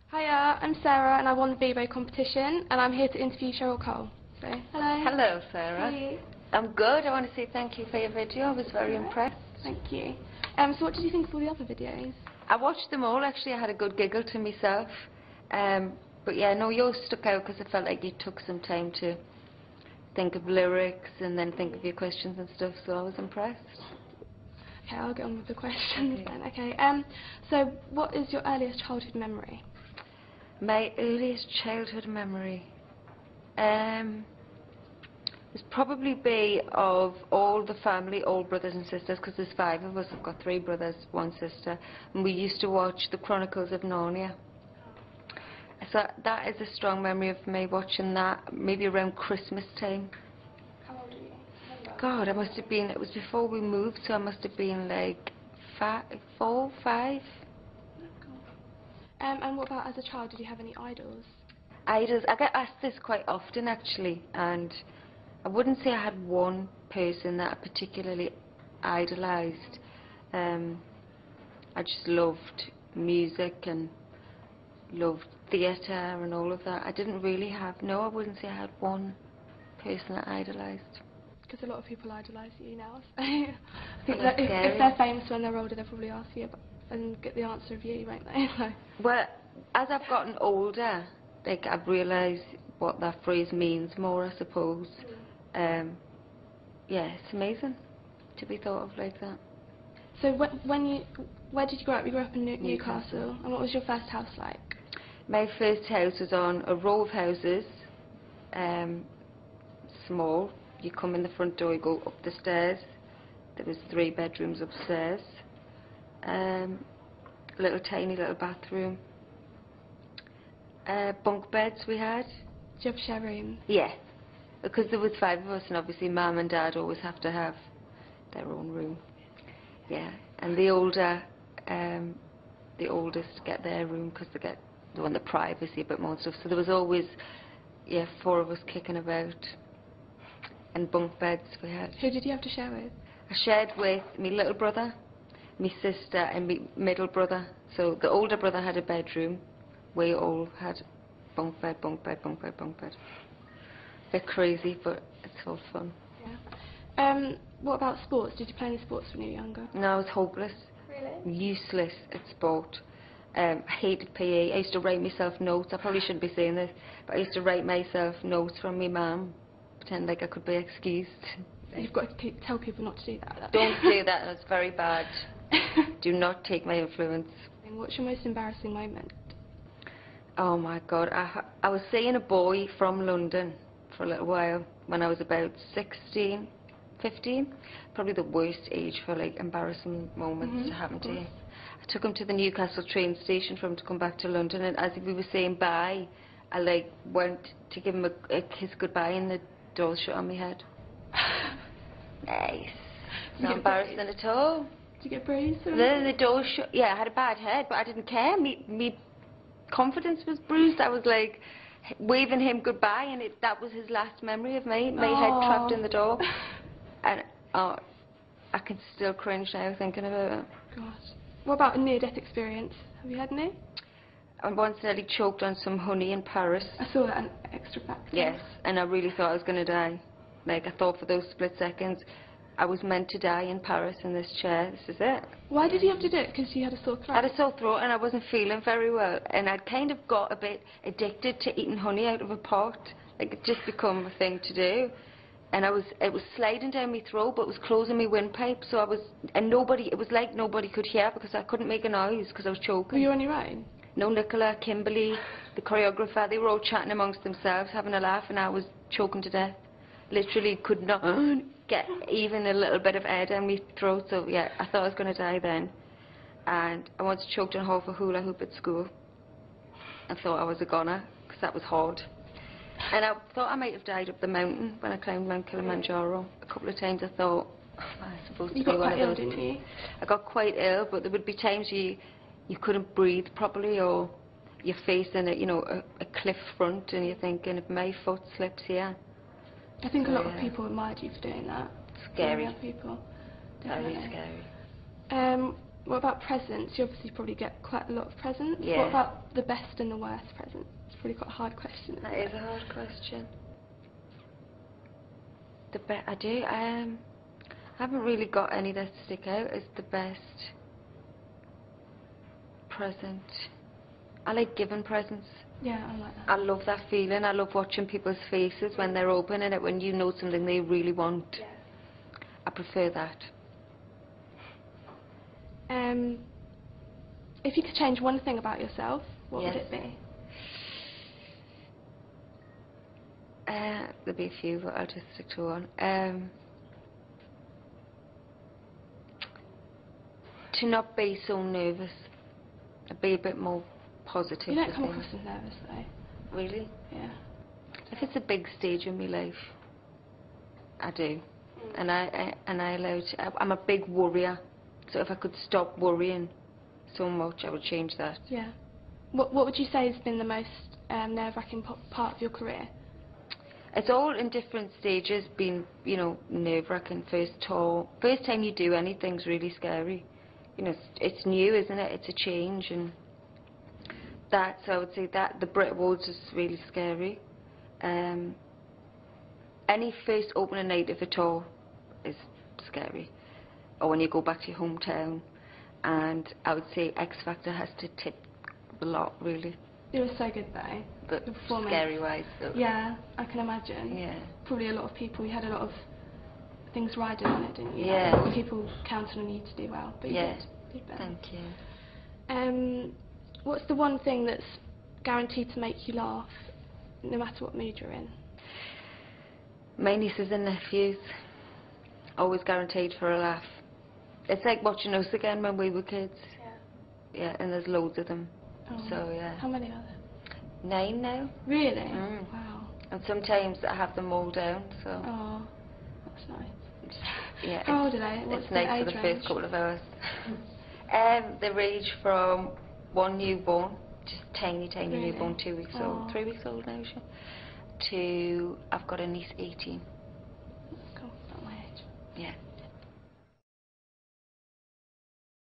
Hiya, I'm Sarah and I won the Bebo competition and I'm here to interview Cheryl Cole. So, hello. Hello, Sarah. How are you? I'm good. I want to say thank you for your video. I was very impressed. Thank you. So what did you think of all the other videos? I watched them all actually. I had a good giggle to myself. But yeah, no, yours stuck out because I felt like you took some time to think of lyrics and then think of your questions and stuff, so I was impressed. Okay, I'll get on with the questions then. Okay. So what is your earliest childhood memory? My earliest childhood memory would probably be of all the family, all brothers and sisters, because there's 5 of us. I've got 3 brothers, 1 sister, and we used to watch the Chronicles of Narnia. So that is a strong memory of me watching that, maybe around Christmas time. How old are you? God, I must have been, it was before we moved, so I must have been like 4, 5. And what about as a child, did you have any idols? Idols, I get asked this quite often actually, and I wouldn't say I had one person that I particularly idolised. I just loved music and loved theatre and all of that. I didn't really have, no, I wouldn't say I had one person that I idolised. Because a lot of people idolise you now. So I think Well, that if they're famous when they're older, they'll probably ask you about, and get the answer of you, won't they? So. Well, as I've gotten older, like I've realised what that phrase means more, I suppose. Yeah, it's amazing to be thought of like that. So where did you grow up? You grew up in Newcastle. And what was your first house like? My first house was on a row of houses, small. You come in the front door, you go up the stairs. There was 3 bedrooms upstairs. Little tiny little bathroom. Bunk beds we had. Did you have share rooms? Yeah, because there was 5 of us, and obviously Mum and Dad always have to have their own room. Yeah, and the oldest get their room because they want the privacy a bit more and stuff. So there was always, yeah, 4 of us kicking about, and bunk beds we had. Who did you have to share with? I shared with my little brother, my sister, and my middle brother. So the older brother had a bedroom. We all had bunk bed, bunk bed, bunk bed, bunk bed. Bit crazy, but it's all fun. Yeah. What about sports? Did you play any sports when you were younger? No, I was hopeless. Really? Useless at sport. I hated PE. I used to write myself notes. I probably shouldn't be saying this, but I used to write myself notes from my mum, pretend like I could be excused. You've got to tell people not to do that. Don't do that, that's very bad. Do not take my influence. What's your most embarrassing moment? Oh my God, I was seeing a boy from London for a little while when I was about 16, 15. Probably the worst age for like embarrassing moments to happen to you. I took him to the Newcastle train station for him to come back to London, and as we were saying bye, I like went to give him a kiss goodbye and the door shut on my head. Nice. Not embarrassing at all. Did you get bruised? The door shut. Yeah, I had a bad head, but I didn't care. Me confidence was bruised. I was like waving him goodbye, and that was his last memory of me. My head trapped in the door, and I can still cringe now thinking about it. Gosh. What about a near-death experience? Have you had any? I once nearly choked on some honey in Paris. I saw that on Extra Facts. Yes, and I really thought I was going to die. Like, I thought for those split seconds I was meant to die in Paris in this chair. This is it. Why did you have to do it? Because you had a sore throat? I had a sore throat and I wasn't feeling very well. And I'd kind of got a bit addicted to eating honey out of a pot. Like, it just become a thing to do. And it was sliding down my throat, but it was closing my windpipe. So it was like nobody could hear because I couldn't make a noise because I was choking. Were you on your own? No, Nicola, Kimberly, the choreographer, they were all chatting amongst themselves, having a laugh, and I was choking to death. Literally could not get even a little bit of air down my throat, so yeah, I thought I was going to die then. And I once choked on half a hula hoop at school. I thought I was a goner, because that was hard. And I thought I might have died up the mountain when I climbed Mount Kilimanjaro. A couple of times I thought, I'm supposed to be one of those. You got quite ill, didn't you? I got quite ill, but there would be times you couldn't breathe properly, or you're facing a cliff front and you're thinking, if my foot slips here. I think a lot of people admired you for doing that. Scary. People. Very scary. What about presents? You obviously probably get quite a lot of presents. Yeah. What about the best and the worst presents? It's probably quite a hard question. Isn't That it? is a hard question. I do. I haven't really got any that stick out as the best present. I like giving presents. Yeah, I like that. I love that feeling. I love watching people's faces when they're opening it, when you know something they really want. Yeah. I prefer that. If you could change one thing about yourself, what Yes. would it be? There'll be a few, but I'll just stick to one. To not be so nervous. Be a bit more positive. You don't with come things. across as nervous though. Really? Yeah. If it's a big stage in my life, I do. And I'm a big worrier. So if I could stop worrying so much, I would change that. Yeah. What would you say has been the most nerve-wracking part of your career? It's all in different stages, been, nerve-wracking. First tour, first time you do anything's really scary. It's new, isn't it? It's a change, and so I would say that the Brit Awards is really scary. Any first opening night of a tour is scary, or when you go back to your hometown. And I would say X Factor has to tip a lot, really. It was so good though. But The performance. scary-wise, so. Yeah, I can imagine. Yeah. Probably a lot of people. You had a lot of things riding on it, didn't you? Yeah. Like, a lot of people counting on you to do well, but you Yeah. did. You did better. Thank you. What's the one thing that's guaranteed to make you laugh, no matter what mood you're in? My nieces and nephews, always guaranteed for a laugh. It's like watching us again when we were kids. Yeah. Yeah, and there's loads of them. Oh. So, yeah. How many are there? 9 now. Really? Mm. Wow. And sometimes I have them all down, so. Oh, that's nice. Yeah. How old are they? What's It's the nice for age the range? first couple of hours. They range from one newborn, just tiny Really? newborn, 2 weeks old, 3 weeks old now, to I've got a niece 18. Cool, not my age. Yeah.